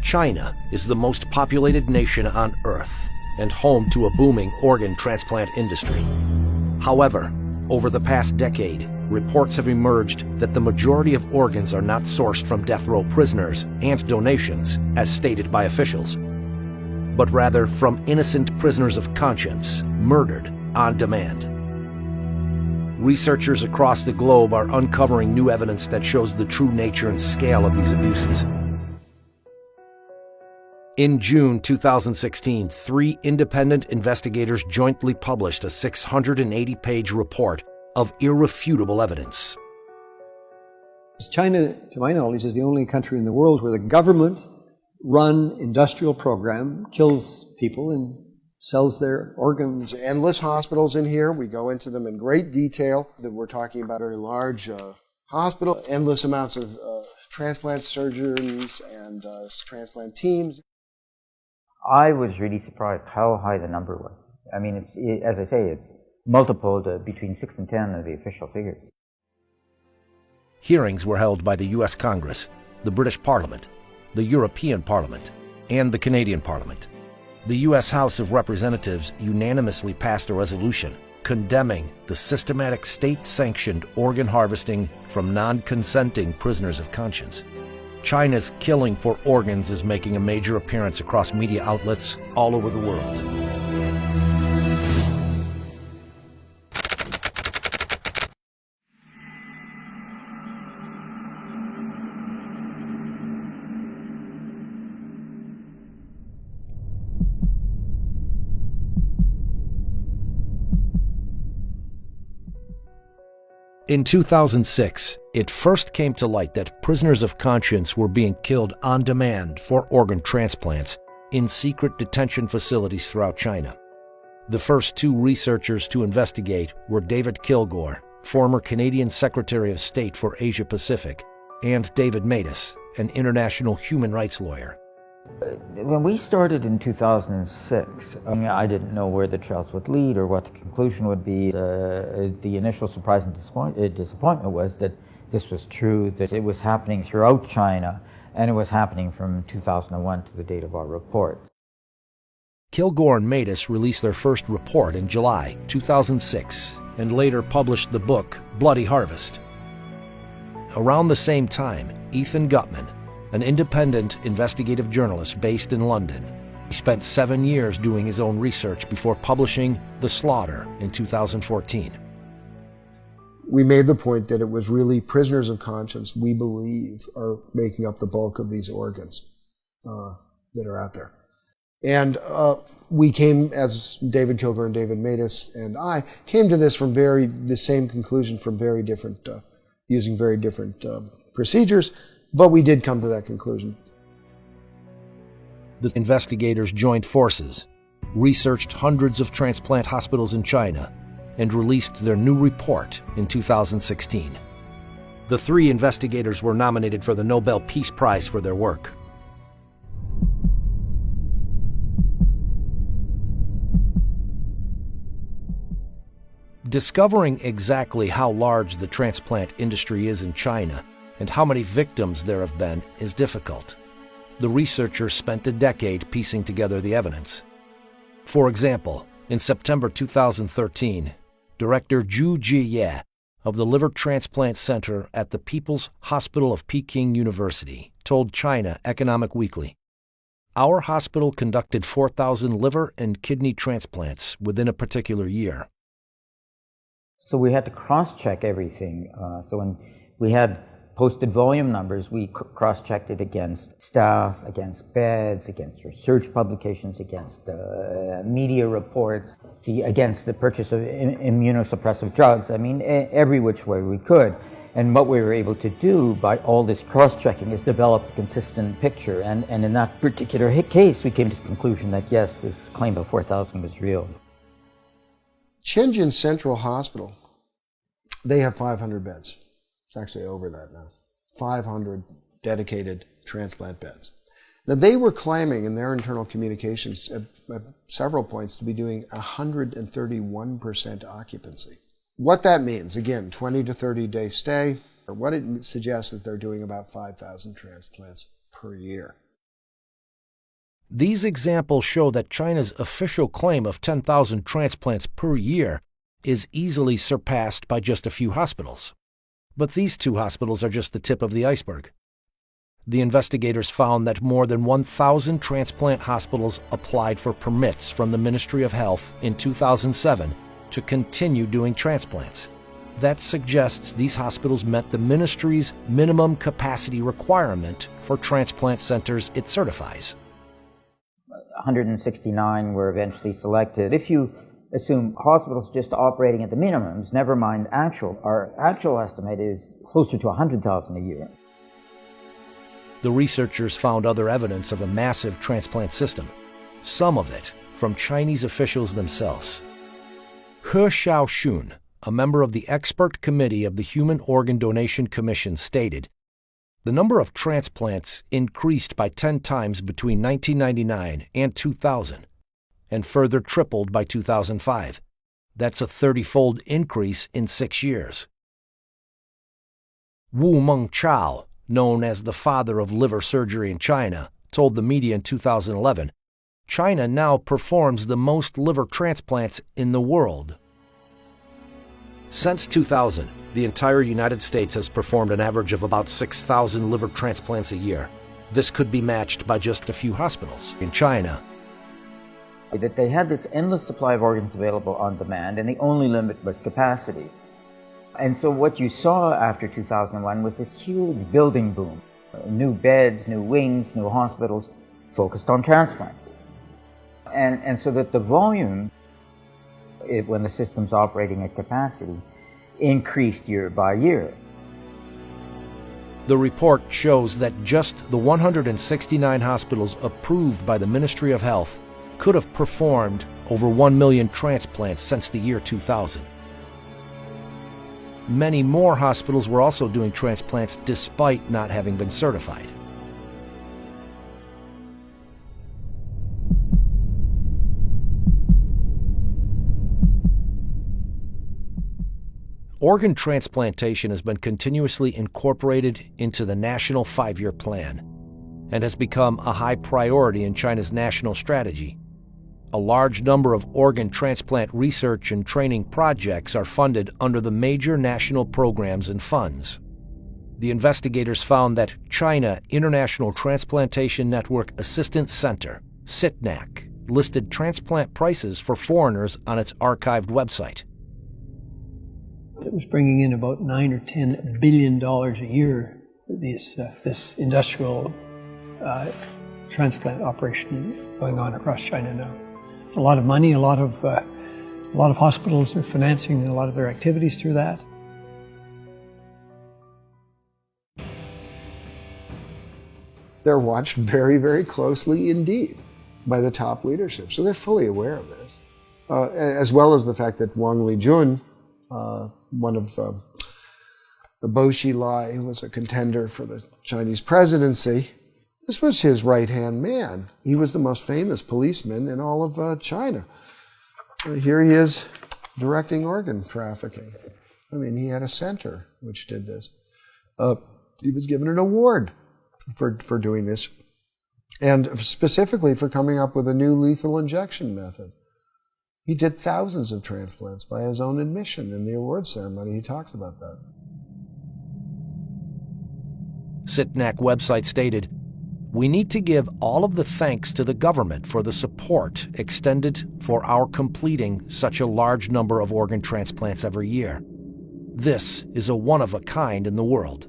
China is the most populated nation on Earth and home to a booming organ transplant industry. However, over the past decade, reports have emerged that the majority of organs are not sourced from death row prisoners and donations, as stated by officials, but rather from innocent prisoners of conscience murdered on demand. Researchers across the globe are uncovering new evidence that shows the true nature and scale of these abuses. In June 2016, 3 independent investigators jointly published a 680-page report of irrefutable evidence. China, to my knowledge, is the only country in the world where the government-run industrial program kills people and sells their organs. Endless hospitals in here. We go into them in great detail. We're talking about a very large hospital, endless amounts of transplant surgeons and transplant teams. I was really surprised how high the number was. I mean, as I say, it's multiple between 6 and 10 of the official figures. Hearings were held by the U.S. Congress, the British Parliament, the European Parliament, and the Canadian Parliament. The U.S. House of Representatives unanimously passed a resolution condemning the systematic state-sanctioned organ harvesting from non-consenting prisoners of conscience. China's killing for organs is making a major appearance across media outlets all over the world. In 2006, it first came to light that prisoners of conscience were being killed on demand for organ transplants in secret detention facilities throughout China. The first 2 researchers to investigate were David Kilgore, former Canadian Secretary of State for Asia Pacific, and David Matas, an international human rights lawyer. When we started in 2006, I didn't know where the trials would lead or what the conclusion would be. The initial surprise and disappointment was that this was true, that it was happening throughout China, and it was happening from 2001 to the date of our report. Kilgore and Matas released their first report in July 2006 and later published the book Bloody Harvest. Around the same time, Ethan Gutman, an independent investigative journalist based in London, he spent 7 years doing his own research before publishing The Slaughter in 2014. We made the point that it was really prisoners of conscience, we believe, are making up the bulk of these organs that are out there. And we came, as David Kilgore and David Matas and I, came to this from the same conclusion from very different, using very different procedures, but we did come to that conclusion. The investigators joined forces, researched hundreds of transplant hospitals in China, and released their new report in 2016. The 3 investigators were nominated for the Nobel Peace Prize for their work. Discovering exactly how large the transplant industry is in China and how many victims there have been is difficult. The researchers spent a decade piecing together the evidence. For example, in September 2013, Director Zhu Jiye of the Liver Transplant Center at the People's Hospital of Peking University told China Economic Weekly, "Our hospital conducted 4,000 liver and kidney transplants within a particular year." So we had to cross-check everything. So when we had posted volume numbers, we cross-checked it against staff, against beds, against research publications, against media reports, against the purchase of immunosuppressive drugs. I mean, every which way we could. And what we were able to do by all this cross-checking is develop a consistent picture. And in that particular case, we came to the conclusion that yes, this claim of 4,000 was real. Shenzhen Central Hospital, they have 500 beds. It's actually over that now. 500 dedicated transplant beds. Now, they were claiming in their internal communications at several points to be doing 131% occupancy. What that means, again, 20 to 30 day stay, or what it suggests is they're doing about 5,000 transplants per year. These examples show that China's official claim of 10,000 transplants per year is easily surpassed by just a few hospitals. But these two hospitals are just the tip of the iceberg. The investigators found that more than 1,000 transplant hospitals applied for permits from the Ministry of Health in 2007 to continue doing transplants. That suggests these hospitals met the ministry's minimum capacity requirement for transplant centers it certifies. 169 were eventually selected. If you assume hospitals just operating at the minimums, never mind actual, our actual estimate is closer to 100,000 a year. The researchers found other evidence of a massive transplant system, some of it from Chinese officials themselves. He Xiaoxun, a member of the expert committee of the Human Organ Donation Commission, stated, "The number of transplants increased by 10 times between 1999 and 2000, and further tripled by 2005. That's a 30-fold increase in 6 years." Wu Mengchao, known as the father of liver surgery in China, told the media in 2011, "China now performs the most liver transplants in the world." Since 2000, the entire United States has performed an average of about 6,000 liver transplants a year. This could be matched by just a few hospitals in China. That they had this endless supply of organs available on demand, and the only limit was capacity. And so what you saw after 2001 was this huge building boom. New beds, new wings, new hospitals focused on transplants. And so that the volume, when the system's operating at capacity, increased year by year. The report shows that just the 169 hospitals approved by the Ministry of Health could have performed over 1 million transplants since the year 2000. Many more hospitals were also doing transplants despite not having been certified. Organ transplantation has been continuously incorporated into the National 5-Year Plan and has become a high priority in China's national strategy. A large number of organ transplant research and training projects are funded under the major national programs and funds. The investigators found that China International Transplantation Network Assistance Center, CITNAC, listed transplant prices for foreigners on its archived website. It was bringing in about $9 or $10 billion a year, this industrial transplant operation going on across China now. It's a lot of money. A lot of hospitals are financing a lot of their activities through that. They're watched very, very closely indeed by the top leadership. So they're fully aware of this, as well as the fact that Wang Lijun, one of the Bo Xilai, who was a contender for the Chinese presidency, this was his right-hand man. He was the most famous policeman in all of China. Here he is directing organ trafficking. I mean, he had a center which did this. He was given an award for doing this, and specifically for coming up with a new lethal injection method. He did thousands of transplants by his own admission in the award ceremony. He talks about that. CITNAC website stated, "We need to give all of the thanks to the government for the support extended for our completing such a large number of organ transplants every year. This is a one-of-a-kind in the world."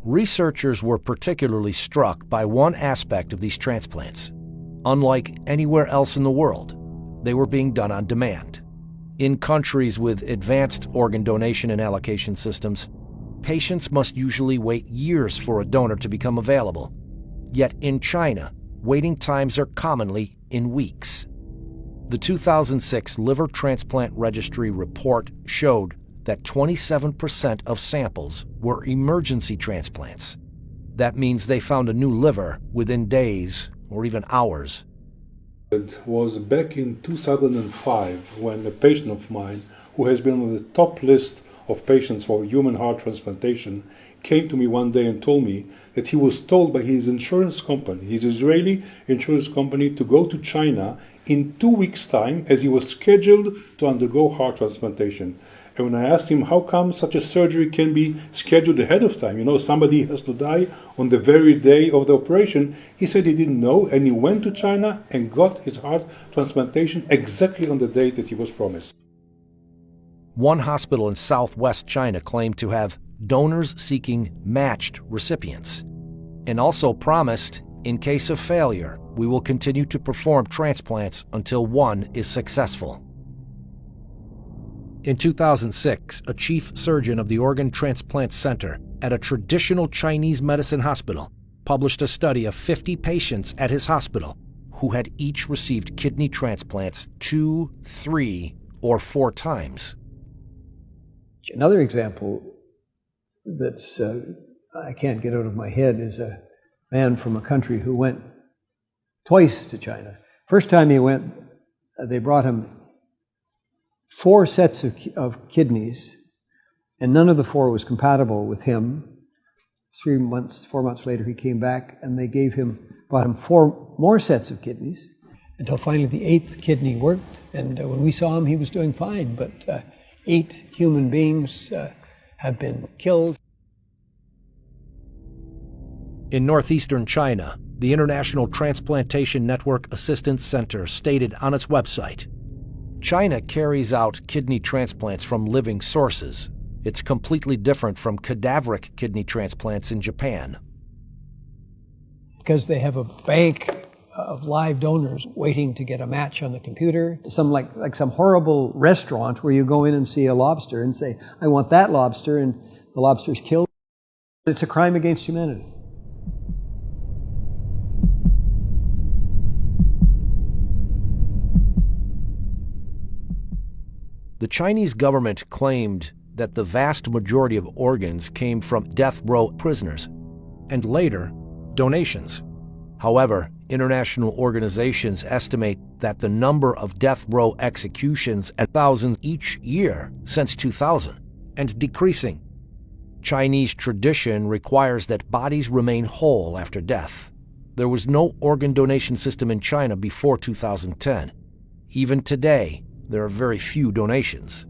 Researchers were particularly struck by one aspect of these transplants. Unlike anywhere else in the world, they were being done on demand. In countries with advanced organ donation and allocation systems, patients must usually wait years for a donor to become available. Yet in China, waiting times are commonly in weeks. The 2006 Liver Transplant Registry report showed that 27% of samples were emergency transplants. That means they found a new liver within days or even hours. It was back in 2005 when a patient of mine who has been on the top list of patients for human heart transplantation, came to me one day and told me that he was told by his insurance company, his Israeli insurance company, to go to China in 2 weeks' time as he was scheduled to undergo heart transplantation. And when I asked him how come such a surgery can be scheduled ahead of time, somebody has to die on the very day of the operation, he said he didn't know, and he went to China and got his heart transplantation exactly on the date that he was promised. One hospital in southwest China claimed to have donors seeking matched recipients, and also promised, in case of failure, we will continue to perform transplants until one is successful. In 2006, a chief surgeon of the Organ Transplant Center at a traditional Chinese medicine hospital published a study of 50 patients at his hospital who had each received kidney transplants 2, 3, or 4 times. Another example that's I can't get out of my head is a man from a country who went twice to China. First time he went, they brought him 4 sets of kidneys, and none of the 4 was compatible with him. 4 months later, he came back, and they brought him 4 more sets of kidneys, until finally the 8th kidney worked. And when we saw him, he was doing fine, but 8 human beings have been killed. In northeastern China, the International Transplantation Network Assistance Center stated on its website, China carries out kidney transplants from living sources. It's completely different from cadaveric kidney transplants in Japan. Because they have a bank of live donors waiting to get a match on the computer. Like some horrible restaurant where you go in and see a lobster and say, I want that lobster, and the lobster's killed. It's a crime against humanity. The Chinese government claimed that the vast majority of organs came from death row prisoners, and later, donations. However, international organizations estimate that the number of death row executions at thousands each year since 2000, and decreasing. Chinese tradition requires that bodies remain whole after death. There was no organ donation system in China before 2010. Even today, there are very few donations.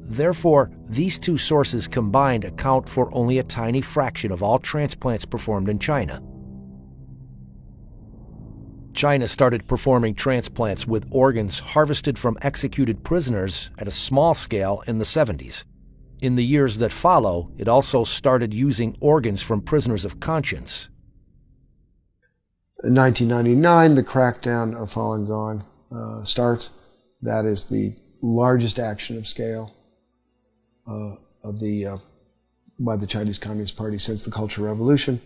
Therefore, these 2 sources combined account for only a tiny fraction of all transplants performed in China. China started performing transplants with organs harvested from executed prisoners at a small scale in the 70s. In the years that follow, it also started using organs from prisoners of conscience. In 1999, the crackdown of Falun Gong starts. That is the largest action of scale by the Chinese Communist Party since the Cultural Revolution.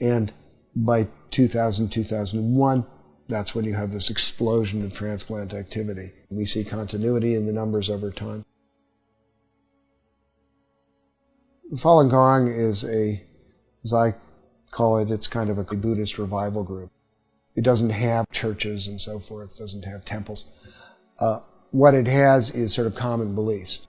And by 2000, 2001, that's when you have this explosion of transplant activity. We see continuity in the numbers over time. Falun Gong is as I call it, it's kind of a Buddhist revival group. It doesn't have churches and so forth, doesn't have temples. What it has is sort of common beliefs.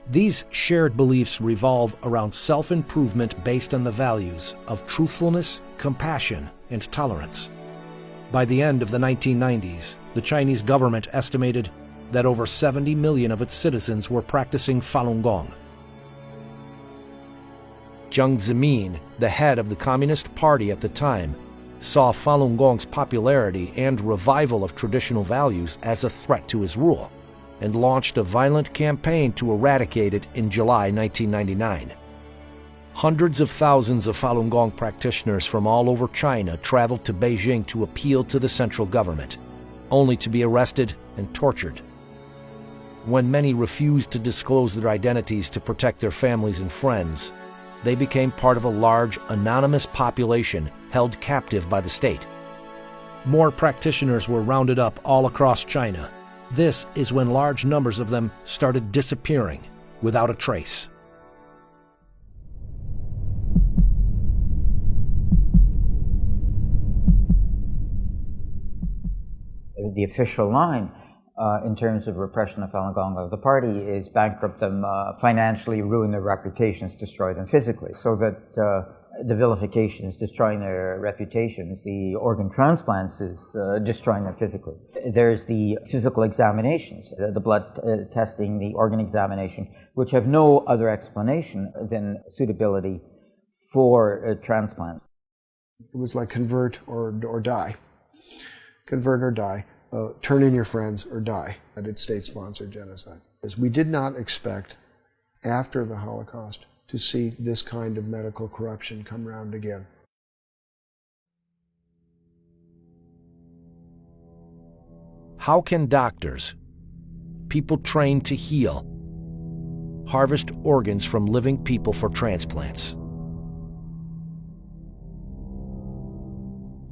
These shared beliefs revolve around self-improvement based on the values of truthfulness, compassion, and tolerance. By the end of the 1990s, the Chinese government estimated that over 70 million of its citizens were practicing Falun Gong. Jiang Zemin, the head of the Communist Party at the time, saw Falun Gong's popularity and revival of traditional values as a threat to his rule, and launched a violent campaign to eradicate it in July 1999. Hundreds of thousands of Falun Gong practitioners from all over China traveled to Beijing to appeal to the central government, only to be arrested and tortured. When many refused to disclose their identities to protect their families and friends, they became part of a large, anonymous population held captive by the state. More practitioners were rounded up all across China. This is when large numbers of them started disappearing without a trace. The official line in terms of repression of Falun Gong of the party is bankrupt them financially, ruin their reputations, destroy them physically. So that the vilification is destroying their reputations, the organ transplants is destroying them physically. There's the physical examinations, the blood testing, the organ examination, which have no other explanation than suitability for a transplant. It was like convert or die. Convert or die. Turn in your friends or die. That it's state-sponsored genocide. We did not expect, after the Holocaust, to see this kind of medical corruption come round again. How can doctors, people trained to heal, harvest organs from living people for transplants?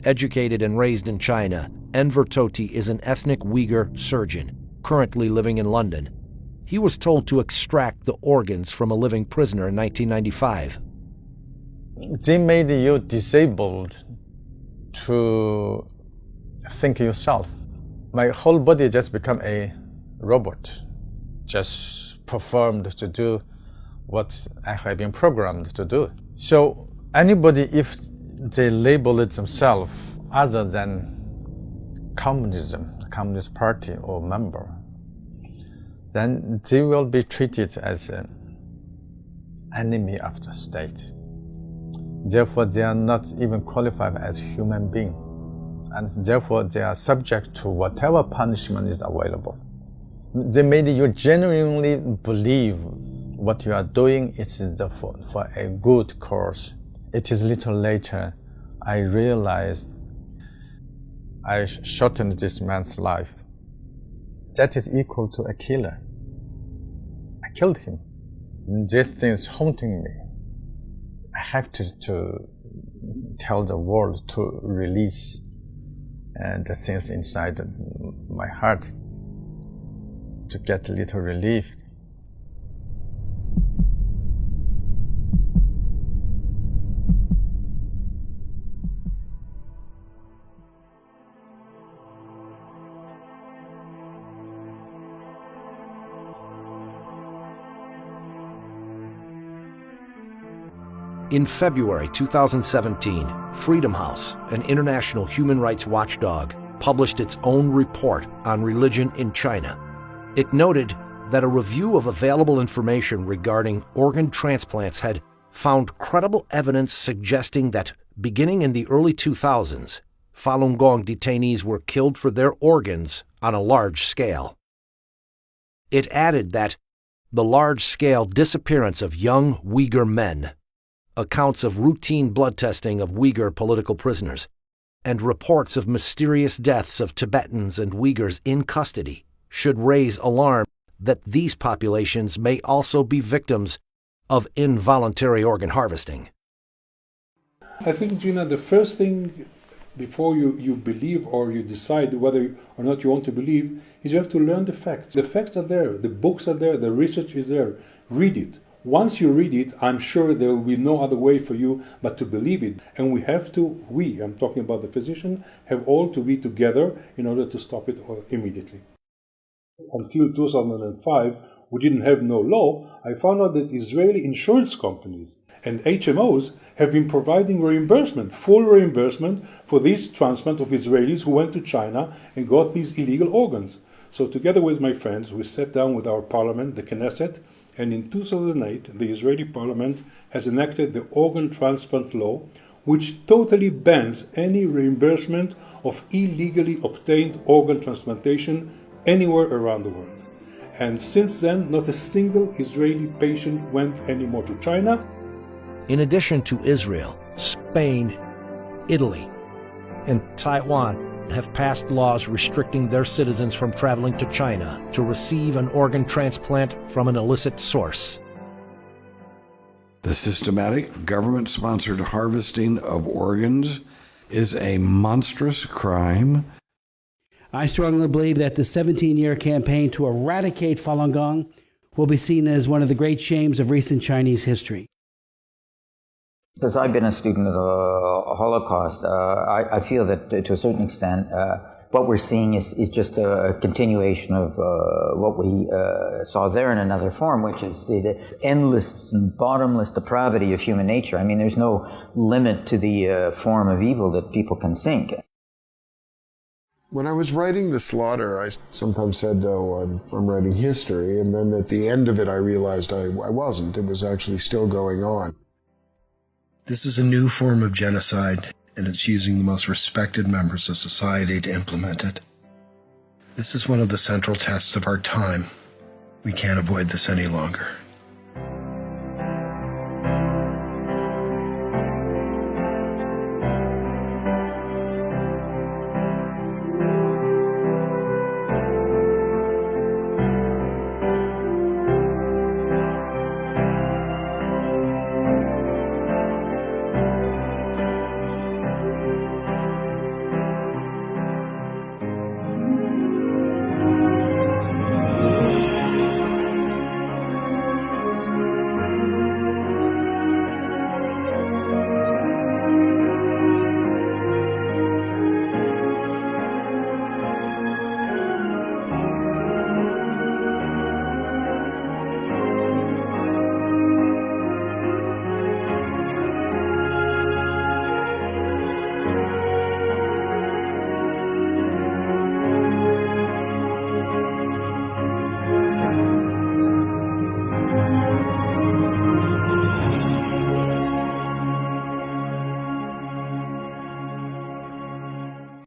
Educated and raised in China, Enver Tohti is an ethnic Uyghur surgeon, currently living in London. He was told to extract the organs from a living prisoner in 1995. They made you disabled to think yourself. My whole body just become a robot, just performed to do what I have been programmed to do. So anybody, if they label it themselves other than communism, the Communist Party or member, then they will be treated as an enemy of the state. Therefore, they are not even qualified as human beings, and therefore they are subject to whatever punishment is available. They made you genuinely believe what you are doing is for a good cause. It is little later I realized I shortened this man's life. That is equal to a killer. I killed him. This thing is haunting me. I have to tell the world to release the things inside my heart to get a little relief. In February 2017, Freedom House, an international human rights watchdog, published its own report on religion in China. It noted that a review of available information regarding organ transplants had found credible evidence suggesting that beginning in the early 2000s, Falun Gong detainees were killed for their organs on a large scale. It added that the large-scale disappearance of young Uyghur men, accounts of routine blood testing of Uyghur political prisoners, and reports of mysterious deaths of Tibetans and Uyghurs in custody should raise alarm that these populations may also be victims of involuntary organ harvesting. I think, Gina, the first thing before you believe or you decide whether or not you want to believe is you have to learn the facts. The facts are there, the books are there, the research is there. Read it. Once you read it, I'm sure there will be no other way for you but to believe it. And we have to, I'm talking about the physician, have all to be together in order to stop it immediately. Until 2005, we didn't have no law. I found out that Israeli insurance companies and HMOs have been providing reimbursement, full reimbursement for these transplant of Israelis who went to China and got these illegal organs. So together with my friends, we sat down with our parliament, the Knesset, and in 2008, the Israeli parliament has enacted the organ transplant law, which totally bans any reimbursement of illegally obtained organ transplantation anywhere around the world. And since then, not a single Israeli patient went anymore to China. In addition to Israel, Spain, Italy, and Taiwan have passed laws restricting their citizens from traveling to China to receive an organ transplant from an illicit source. The systematic government-sponsored harvesting of organs is a monstrous crime. I strongly believe that the 17-year campaign to eradicate Falun Gong will be seen as one of the great shames of recent Chinese history. Since I've been a student of the Holocaust, I feel that to a certain extent What we're seeing is just a continuation of what we saw there in another form, which is the endless and bottomless depravity of human nature. I mean, there's no limit to the form of evil that people can sink. When I was writing The Slaughter, I sometimes said, oh, I'm writing history, and then at the end of it I realized I wasn't. It was actually still going on. This is a new form of genocide, and it's using the most respected members of society to implement it. This is one of the central tests of our time. We can't avoid this any longer.